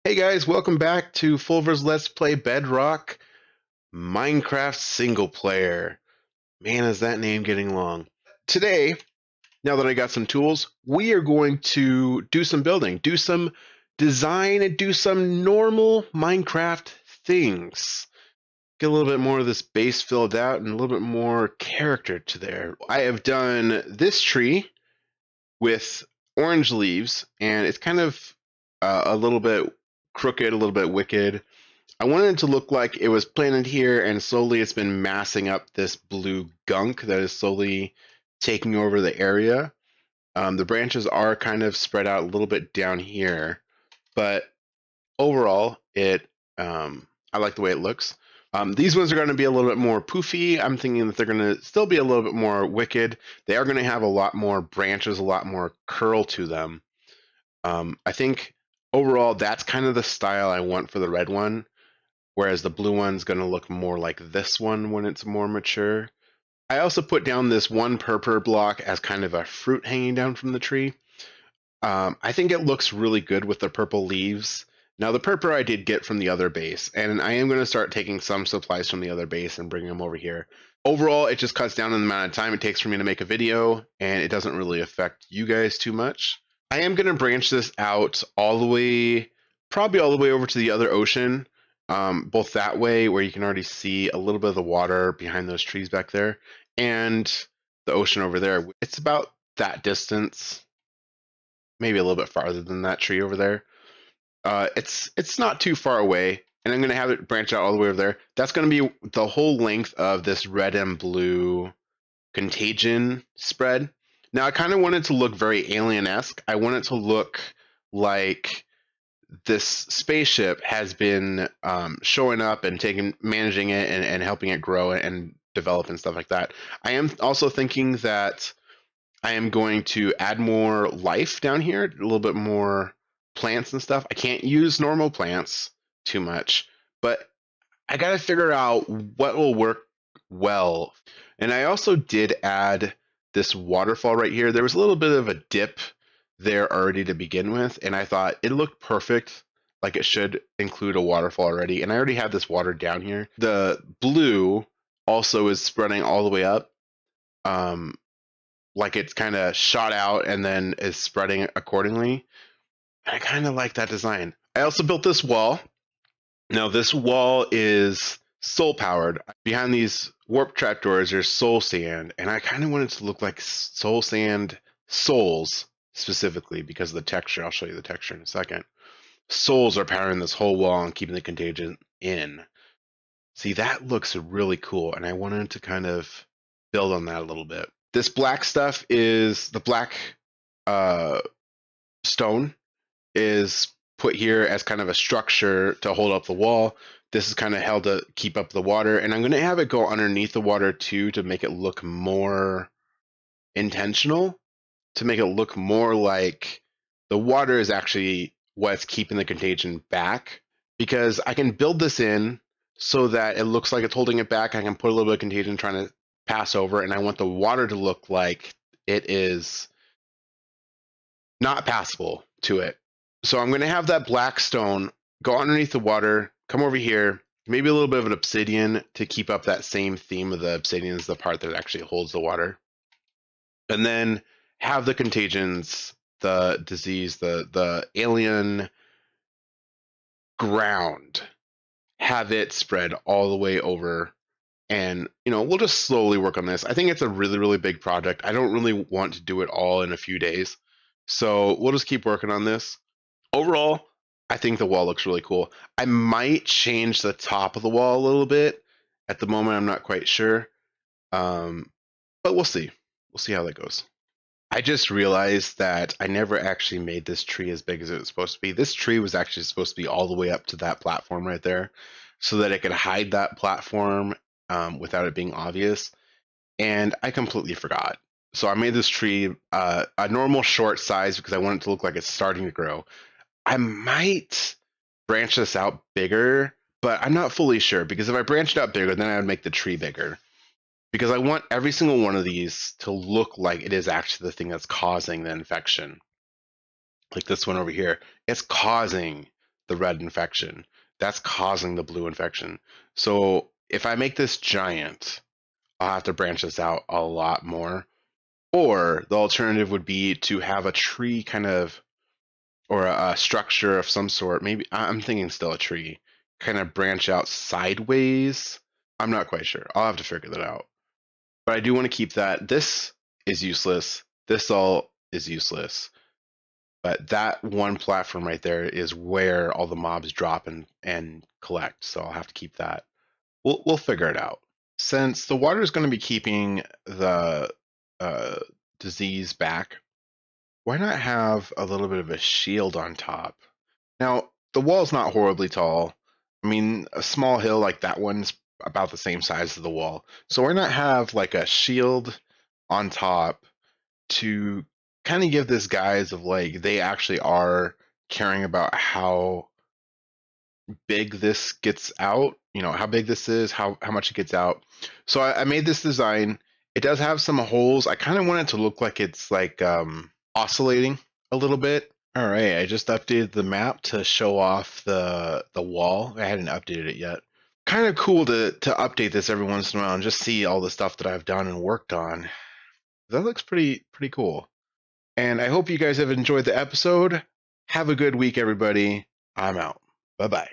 Hey guys, welcome back to Fulver's Let's Play Bedrock Minecraft Single Player. Man, is that name getting long. Today, now that I got some tools, we are going to do some building, do some design, and do some normal Minecraft things. Get a little bit more of this base filled out and a little bit more character to there. I have done this tree with orange leaves, and it's kind of a little bit crooked, a little bit wicked. I wanted it to look like it was planted here, and slowly it's been massing up this blue gunk that is slowly taking over the area. The branches are kind of spread out a little bit down here, but overall, I like the way it looks. These ones are going to be a little bit more poofy. I'm thinking that they're going to still be a little bit more wicked. They are going to have a lot more branches, a lot more curl to them. I think overall, that's kind of the style I want for the red one, whereas the blue one's going to look more like this one when it's more mature. I also put down this one purple block as kind of a fruit hanging down from the tree. I think it looks really good with the purple leaves. Now, the purple I did get from the other base, and I am going to start taking some supplies from the other base and bringing them over here. Overall, it just cuts down on the amount of time it takes for me to make a video, and it doesn't really affect you guys too much. I am going to branch this out all the way, probably all the way over to the other ocean, both that way where you can already see a little bit of the water behind those trees back there, and the ocean over there. It's about that distance, maybe a little bit farther than that tree over there. It's not too far away, and I'm going to have it branch out all the way over there. That's going to be the whole length of this red and blue contagion spread. Now, I kind of want it to look very alien-esque. I want it to look like this spaceship has been showing up and managing it and helping it grow and develop and stuff like that. I am also thinking that I am going to add more life down here, a little bit more plants and stuff. I can't use normal plants too much, but I got to figure out what will work well. And I also did add this waterfall right here. There was a little bit of a dip there already to begin with, and I thought it looked perfect, like it should include a waterfall already. And I already have this water down here. The blue also is spreading all the way up. Like it's kind of shot out and then is spreading accordingly. And I kind of like that design. I also built this wall. Now, this wall is soul powered. Behind these warp trapdoors, there's soul sand, and I kind of want it to look like soul sand souls specifically because of the texture. I'll show you the texture in a second. Souls are powering this whole wall and keeping the contagion in. See, that looks really cool, and I wanted to kind of build on that a little bit. This black stuff is the black uh, stone is put here as kind of a structure to hold up the wall. This is kind of held to keep up the water, and I'm going to have it go underneath the water too to make it look more intentional, to make it look more like the water is actually what's keeping the contagion back. Because I can build this in so that it looks like it's holding it back. I can put a little bit of contagion trying to pass over, and I want the water to look like it is not passable to it. So I'm going to have that black stone go underneath the water, come over here, maybe a little bit of an obsidian to keep up that same theme of the obsidian is the part that actually holds the water. And then have the contagions, the disease, the alien ground, have it spread all the way over. And, we'll just slowly work on this. I think it's a really, really big project. I don't really want to do it all in a few days. So we'll just keep working on this. Overall, I think the wall looks really cool. I might change the top of the wall a little bit. At the moment, I'm not quite sure. But we'll see. We'll see how that goes. I just realized that I never actually made this tree as big as it was supposed to be. This tree was actually supposed to be all the way up to that platform right there so that it could hide that platform without it being obvious. And I completely forgot. So I made this tree a normal short size because I want it to look like it's starting to grow. I might branch this out bigger, but I'm not fully sure because if I branched out bigger, then I would make the tree bigger. Because I want every single one of these to look like it is actually the thing that's causing the infection. Like this one over here, it's causing the red infection. That's causing the blue infection. So if I make this giant, I'll have to branch this out a lot more. Or the alternative would be to have a tree kind of, or a structure of some sort. Maybe I'm thinking still a tree, kind of branch out sideways. I'm not quite sure. I'll have to figure that out. But I do want to keep that. This is useless. This all is useless. But that one platform right there is where all the mobs drop and collect. So I'll have to keep that. We'll figure it out. Since the water is going to be keeping the uh, disease back, why not have a little bit of a shield on top? Now, the wall's not horribly tall. I mean, a small hill like that one's about the same size as the wall. So why not have like a shield on top to kind of give this guise of like they actually are caring about how big this gets out, how big this is, how much it gets out. So I made this design. It does have some holes. I kind of want it to look like it's like oscillating a little bit. All right, I just updated the map to show off the wall. I hadn't updated it yet. Kind of cool to update this every once in a while and just see all the stuff that I've done and worked on. That looks pretty cool. And I hope you guys have enjoyed the episode. Have a good week, everybody. I'm out. Bye bye.